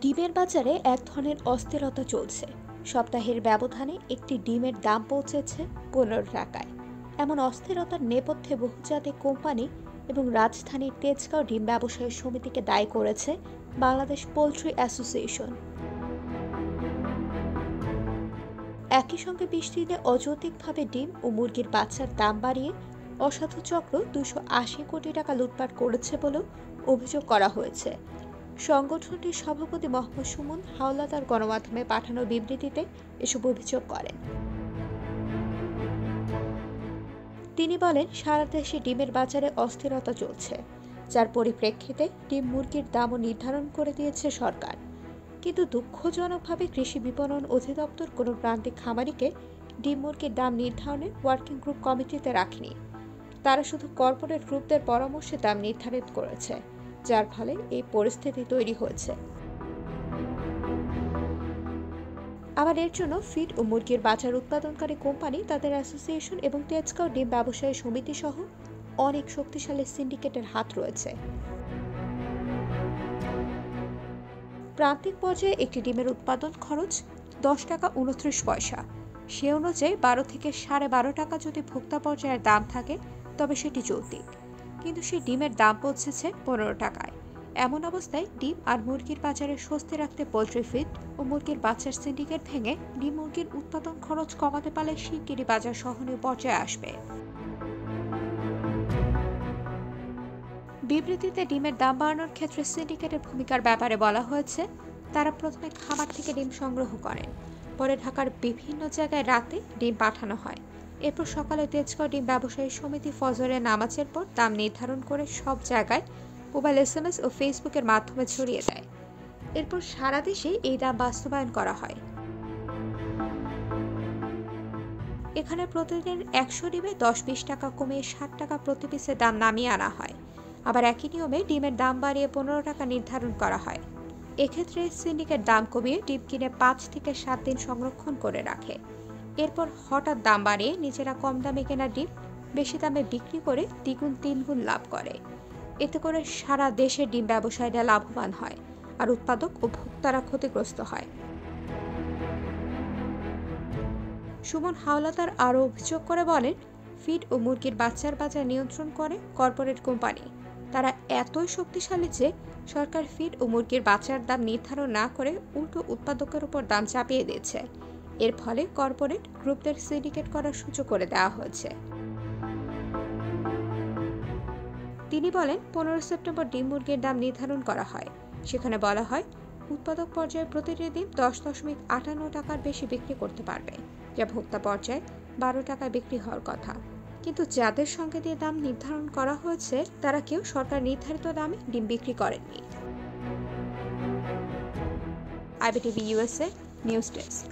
ডিমের বাজারে এক ধরনের অস্থিরতা চলছে। সপ্তাহের ব্যবধানে একটি ডিমের দাম পৌঁছেছে 15 টাকায়। এমন অস্থিরতার নেপথ্যে বহুজাতিক কোম্পানি এবং রাজধানীর তেজগাঁও ডিম ব্যবসায়ী সমিতিকে দায়ী করেছে বাংলাদেশ পোল্ট্রি অ্যাসোসিয়েশন। একই সঙ্গে 20 দিনে অযৌক্তিকভাবে ডিম ও মুরগির বাচ্চার দাম বাড়িয়ে অসাধু চক্র 280 কোটি টাকা লুটপাট করেছে বলেও অভিযোগ করা হয়েছে। সংগঠনটির সভাপতি মোহাম্মদ সুমন হাওলাদার গণমাধ্যমে পাঠানো বিবৃতিতে এসব অভিযোগ করেন। তিনি বলেন, সারা দেশে ডিমের বাজারে অস্থিরতা চলছে, যার পরিপ্রেক্ষিতে ডিম মুরগির দামও নির্ধারণ করে দিয়েছে সরকার। কিন্তু দুঃখজনকভাবে কৃষি বিপণন অধিদপ্তর কোনো প্রান্তিক খামারিকে ডিম মুরগির দাম নির্ধারণে ওয়ার্কিং গ্রুপ কমিটিতে রাখেনি। তারা শুধু কর্পোরেট গ্রুপদের পরামর্শে দাম নির্ধারিত করেছে, যার ফলে এই পরিস্থিতি তৈরি হয়েছে। আবার এর জন্য ফিড ও মুরগির বাজার উৎপাদনকারী কোম্পানি, তাদের অ্যাসোসিয়েশন এবং তেজগাঁও ডিম ব্যবসায়ী সমিতি সহ অনেক শক্তিশালী সিন্ডিকেটের হাত রয়েছে। প্রান্তিক পর্যায়ে একটি ডিমের উৎপাদন খরচ 10 টাকা 29 পয়সা। সে অনুযায়ী 12 থেকে 12.5 টাকা যদি ভোক্তা পর্যায়ের দাম থাকে তবে সেটি যৌক্তিক, কিন্তু সেই ডিমের দাম পৌঁছেছে 15 টাকায়। এমন অবস্থায় ডিম আর মুরগির বাজারে স্বস্তি রাখতে পোল্ট্রি ফিড ও মুরগির বাচ্চার সিন্ডিকেট ভেঙে ডিম মুরগির উৎপাদন খরচ কমাতে পারলে শিগগিরই বাজার সহনীয় পর্যায়ে আসবে। বিবৃতিতে ডিমের দাম বাড়ানোর ক্ষেত্রে সিন্ডিকেটের ভূমিকার ব্যাপারে বলা হয়েছে, তারা প্রথমে খামার থেকে ডিম সংগ্রহ করেন, পরে ঢাকার বিভিন্ন জায়গায় রাতে ডিম পাঠানো হয়। এরপর সকালে তেজগাঁও ডিম ব্যবসায়ী সমিতি ফজরের নামাজের পর দাম নির্ধারণ করে সব জায়গায় মোবাইল SMS ও ফেসবুকের মাধ্যমে ছড়িয়ে দেয়। এরপর সারা দেশে এই দাম বাস্তবায়ন করা হয়। এখানে প্রতিদিন 100 ডিমে 10-20 টাকা কমিয়ে 60 টাকা প্রতি পিসের দাম নামিয়ে আনা হয়। আবার একই নিয়মে ডিমের দাম বাড়িয়ে 15 টাকা নির্ধারণ করা হয়। এক্ষেত্রে সিন্ডিকেট দাম কমিয়ে ডিম কিনে 5 থেকে 7 দিন সংরক্ষণ করে রাখে। এরপর হঠাৎ দাম বাড়িয়ে নিজেরা কম দামে কেনা ডিম বেশি দামে বিক্রি করে দ্বিগুণ তিনগুণ লাভ করে। এতে করে সারা দেশের ডিম ব্যবসায়ীরা লাভবান হয় আর উৎপাদক ও ভোক্তারা ক্ষতিগ্রস্ত হয়। সুমন হাওলাদার আরও অভিযোগ করে বলেন, ফিড ও মুরগির বাচ্চার বাজার নিয়ন্ত্রণ করে কর্পোরেট কোম্পানি। তারা এতই শক্তিশালী যে সরকার ফিড ও মুরগির বাচ্চার দাম নির্ধারণ না করে উল্টো উৎপাদকের উপর দাম চাপিয়ে দিয়েছে। এর ফলে কর্পোরেট গ্রুপদের সিন্ডিকেট করার সুযোগ করে দেওয়া হয়েছে। তিনি বলেন, 15 সেপ্টেম্বর ডিম মুরগির দাম নির্ধারণ করা হয়। সেখানে বলা হয়, উৎপাদক পর্যায়ে প্রতিটি ডিম 10.58 টাকার বেশি বিক্রি করতে পারবে, যা ভোক্তা পর্যায়ে 12 টাকায় বিক্রি হওয়ার কথা। কিন্তু যাদের সঙ্গে দিয়ে দাম নির্ধারণ করা হয়েছে তারা কেউ সরকার নির্ধারিত দামে ডিম বিক্রি করেননি। IBTV USA news desk.